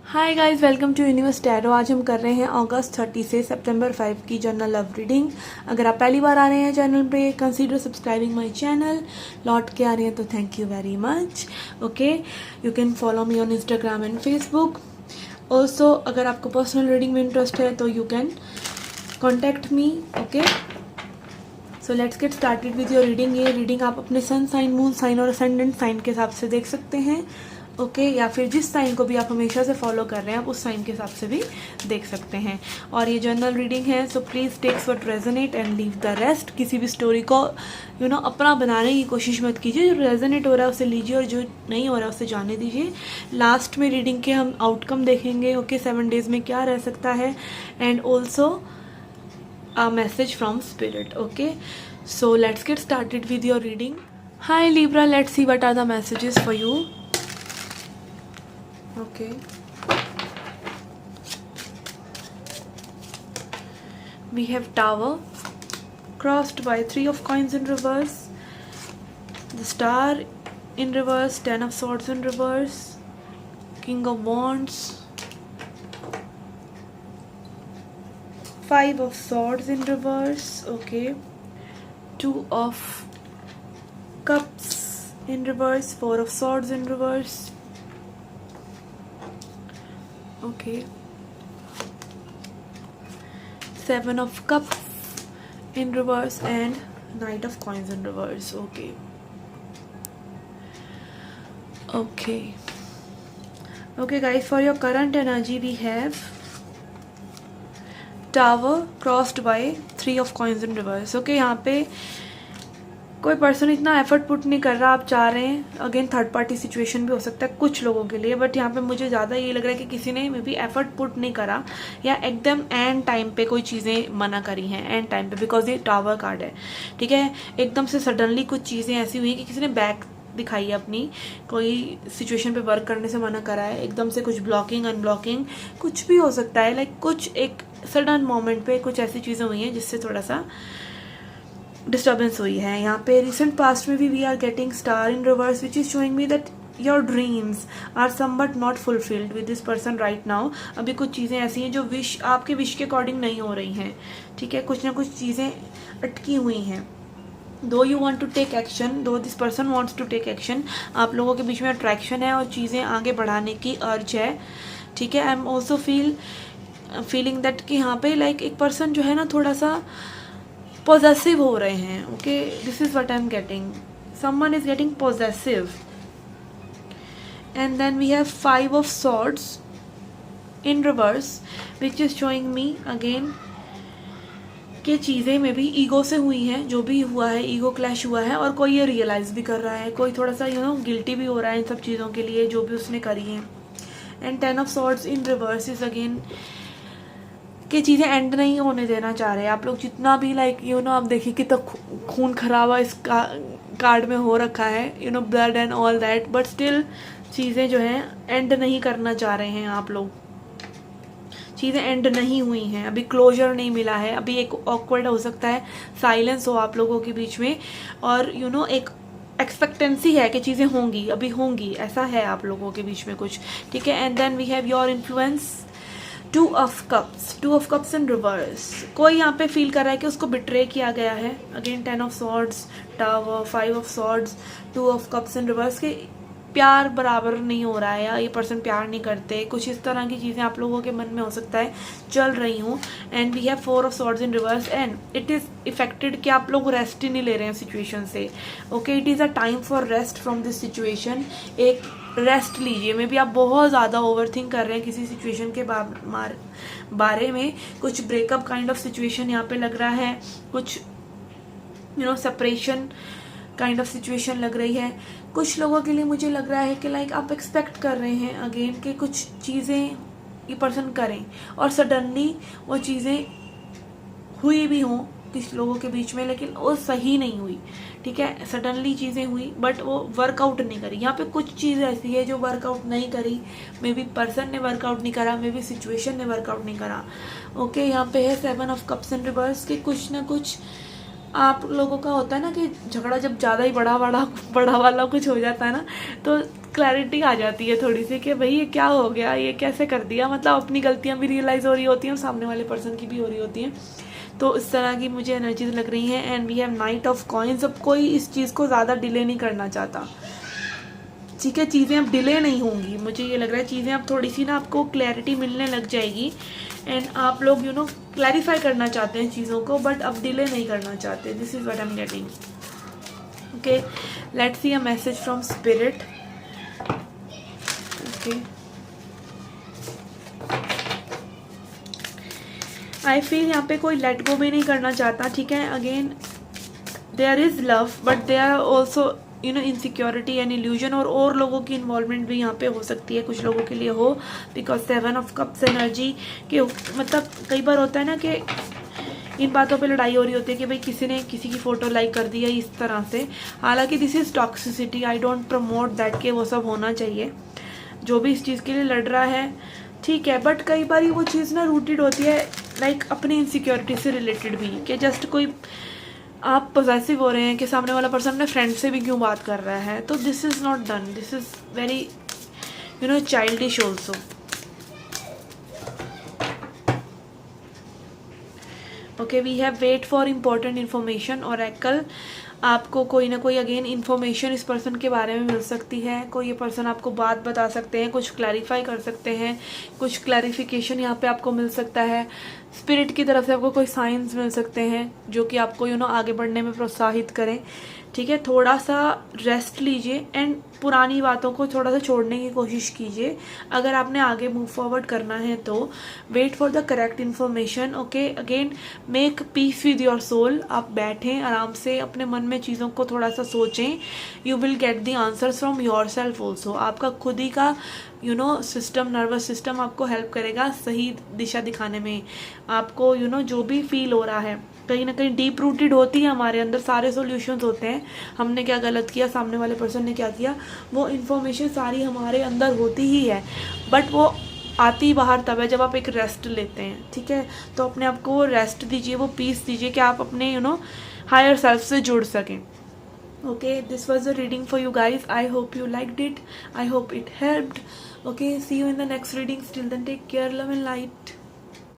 Hi guys, welcome to universe tarot. आज हम कर रहे हैं अगस्त 30 से सितंबर 5 की जनरल लव रीडिंग। अगर आप पहली बार आ रहे हैं चैनल पे, कंसीडर सब्सक्राइबिंग माय चैनल। लौट के आ रहे हैं तो thank you very much. Okay, you can follow me on Instagram and Facebook. Also अगर आपको पर्सनल रीडिंग में इंटरेस्ट है तो you can contact me. Okay, so let's get started with your reading. ये रीडिंग आप अपने सन साइन, मून साइन और ascendant sign के हिसाब से देख सकते हैं। ओके, या फिर जिस साइन को भी आप हमेशा से फॉलो कर रहे हैं आप उस साइन के हिसाब से भी देख सकते हैं। और ये जनरल रीडिंग है, so please takes what resonate and leave the rest. किसी भी स्टोरी को अपना बनाने की कोशिश मत कीजिए। जो रेजोनेट हो रहा है उसे लीजिए और जो नहीं हो रहा है उसे जाने दीजिए। लास्ट में रीडिंग के हम आउटकम देखेंगे। ओके, 7 डेज में क्या रह सकता है, and also a message from spirit. Okay, so let's get started with your reading. Hi Libra, let's see what are the messages for you. Okay, we have Tower crossed by 3 of coins in reverse, the Star in reverse, 10 of swords in reverse, King of wands, 5 of swords in reverse. Okay, 2 of cups in reverse, 4 of swords in reverse. Okay, 7 of cups in reverse and Knight of coins in reverse. Okay, guys, for your current energy we have tower crossed by 3 of coins in reverse. Okay, यहाँ पे कोई person इतना effort put नहीं कर रहा। आप चाह रहे हैं, अगेन थर्ड पार्टी सिचुएशन भी हो सकता है कुछ लोगों के लिए, बट यहाँ पे मुझे ज़्यादा ये लग रहा है कि किसी ने मे बी एफर्ट पुट नहीं करा या एकदम एंड टाइम पे कोई चीज़ें मना करी हैं एंड टाइम पे, बिकॉज ये टावर कार्ड है। ठीक है, एकदम से सडनली कुछ चीज़ें ऐसी हुई कि किसी ने बैक दिखाई है अपनी, कोई सिचुएशन पे वर्क करने से मना करा है, एकदम से कुछ ब्लॉकिंग अनब्लॉकिंग कुछ भी हो सकता है। लाइक कुछ एक सडन मोमेंट पे कुछ ऐसी चीज़ें हुई हैं जिससे थोड़ा सा डिस्टर्बेंस हुई है। यहाँ पे रिसेंट पास्ट में भी we are getting star in reverse which is showing me that your dreams are somewhat not fulfilled with this person right now. अभी कुछ चीज़ें ऐसी हैं जो विश आपके विश के अकॉर्डिंग नहीं हो रही हैं। ठीक है, कुछ ना कुछ चीज़ें अटकी हुई हैं। Do you want to take action, do this person wants to take action, आप लोगों के बीच में अट्रैक्शन है और चीज़ें आगे बढ़ाने की अर्ज है। ठीक है, I am also feeling that कि यहाँ पे लाइक एक पर्सन जो है ना थोड़ा सा पॉजेसिव हो रहे हैं। Okay, this is what I am getting, someone is getting possessive. And then we have 5 of swords in reverse which is showing me again कि चीज़ें में भी ईगो से हुई हैं। जो भी हुआ है ईगो क्लैश हुआ है और कोई ये रियलाइज़ भी कर रहा है, कोई थोड़ा सा गिल्टी भी हो रहा है इन सब चीज़ों के लिए जो भी उसने करी हैं। And 10 of swords in reverse is again कि चीज़ें एंड नहीं होने देना चाह रहे आप लोग। जितना भी लाइक आप देखिए कि तक खून खराबा इस कार्ड में हो रखा है, blood and all that, but still चीज़ें जो हैं एंड नहीं करना चाह रहे हैं आप लोग। चीज़ें एंड नहीं हुई हैं, अभी क्लोजर नहीं मिला है, अभी एक ऑकवर्ड हो सकता है, साइलेंस हो आप लोगों के बीच में, और एक एक्सपेक्टेंसी है कि चीज़ें होंगी, अभी होंगी, ऐसा है आप लोगों के बीच में कुछ। ठीक है, and then we have your influence, 2 of cups in reverse. कोई यहाँ पे फील कर रहा है कि उसको बिट्रे किया गया है। Again 10 of swords, tower, 5 of swords, 2 of cups in reverse के प्यार बराबर नहीं हो रहा है या ये पर्सन प्यार नहीं करते, कुछ इस तरह की चीज़ें आप लोगों के मन में हो सकता है चल रही हूँ। And we have 4 of swords in reverse and it is affected कि आप लोग रेस्ट ही नहीं ले रहे हैं सिचुएशन से। Okay, it is a time for rest from this situation. एक रेस्ट लीजिए। मे बी आप बहुत ज़्यादा ओवर थिंक कर रहे हैं किसी सिचुएशन के बारे में, कुछ ब्रेकअप काइंड ऑफ सिचुएशन यहाँ पे लग रहा है, कुछ सेपरेशन काइंड ऑफ सिचुएशन लग रही है। कुछ लोगों के लिए मुझे लग रहा है कि लाइक आप एक्सपेक्ट कर रहे हैं अगेन कि कुछ चीज़ें ये पर्सन करें और सडनली वो चीज़ें हुई भी हों किस लोगों के बीच में, लेकिन वो सही नहीं हुई। ठीक है, सडनली चीज़ें हुई बट वो वर्कआउट नहीं करी। यहाँ पे कुछ चीज़ ऐसी है जो वर्कआउट नहीं करी, मे बी पर्सन ने वर्कआउट नहीं करा, मे बी सिचुएशन ने वर्कआउट नहीं करा। ओके, यहाँ पे है 7 ऑफ कप्स इन रिवर्स के कुछ ना कुछ आप लोगों का होता है ना कि झगड़ा जब ज़्यादा ही बड़ा वाला कुछ हो जाता है ना, तो क्लैरिटी आ जाती है थोड़ी सी कि भाई ये क्या हो गया, ये कैसे कर दिया, मतलब अपनी गलतियाँ भी रियलाइज़ हो रही होती हैं और सामने वाले पर्सन की भी हो रही होती हैं। तो इस तरह की मुझे एनर्जीज लग रही हैं। And we have knight of coins. अब कोई इस चीज़ को ज़्यादा डिले नहीं करना चाहता, ठीक है, चीज़ें अब डिले नहीं होंगी, मुझे ये लग रहा है चीज़ें अब थोड़ी सी ना आपको क्लैरिटी मिलने लग जाएगी। एंड आप लोग क्लैरिफाई करना चाहते हैं चीज़ों को, बट अब डिले नहीं करना चाहते। This is what I am getting. Okay, let's see a message from spirit. Okay, I feel यहाँ पे कोई लेट गो भी नहीं करना चाहता, ठीक है। Again there is love, but there are also insecurity and illusion, और लोगों की इन्वॉल्वमेंट भी यहाँ पे हो सकती है, कुछ लोगों के लिए हो, बिकॉज 7 ऑफ कप्स एनर्जी के मतलब कई बार होता है ना कि इन बातों पे लड़ाई हो रही होती है कि भाई किसी ने किसी की फ़ोटो लाइक कर दी है इस तरह से। हालांकि this is toxicity, I don't promote that कि वो सब होना चाहिए। जो भी इस चीज़ के लिए लड़ रहा है ठीक है, बट कई बार वो चीज़ ना रूटेड होती है लाइक अपनी इनसिक्योरिटी से रिलेटेड भी, कि जस्ट कोई आप पॉजेसिव हो रहे हैं कि सामने वाला पर्सन अपने फ्रेंड से भी क्यों बात कर रहा है। तो this is not done, this is very childish also. Okay, we have wait for important information. Oracle, आपको कोई ना कोई अगेन इन्फॉर्मेशन इस पर्सन के बारे में मिल सकती है। कोई ये पर्सन आपको बात बता सकते हैं, कुछ क्लैरिफाई कर सकते हैं, कुछ क्लैरिफिकेशन यहाँ पे आपको मिल सकता है। स्पिरिट की तरफ से आपको कोई साइंस मिल सकते हैं जो कि आपको आगे बढ़ने में प्रोत्साहित करें, ठीक है। थोड़ा सा रेस्ट लीजिए एंड पुरानी बातों को थोड़ा सा छोड़ने की कोशिश कीजिए अगर आपने आगे मूव फॉरवर्ड करना है तो। Wait for the correct information. Okay, again make peace with your soul. आप बैठें आराम से, अपने मन में चीज़ों को थोड़ा सा सोचें। You will get the answers from your self also. आपका खुद ही का सिस्टम, नर्वस सिस्टम आपको हेल्प करेगा सही दिशा दिखाने में। आपको जो भी फील हो रहा है कहीं ना कहीं डीप रूटेड होती है हमारे अंदर, सारे सॉल्यूशंस होते हैं। हमने क्या गलत किया, सामने वाले पर्सन ने क्या किया, वो इन्फॉर्मेशन सारी हमारे अंदर होती ही है, बट वो आती बाहर तब है जब आप एक रेस्ट लेते हैं, ठीक है। तो अपने आप को वो रेस्ट दीजिए, वो पीस दीजिए कि आप अपने हायर सेल्फ से जुड़ सकें। Okay, this was a reading for you guys. I hope you liked it. I hope it helped. Okay, see you in the next reading. Till then, take care, love and light.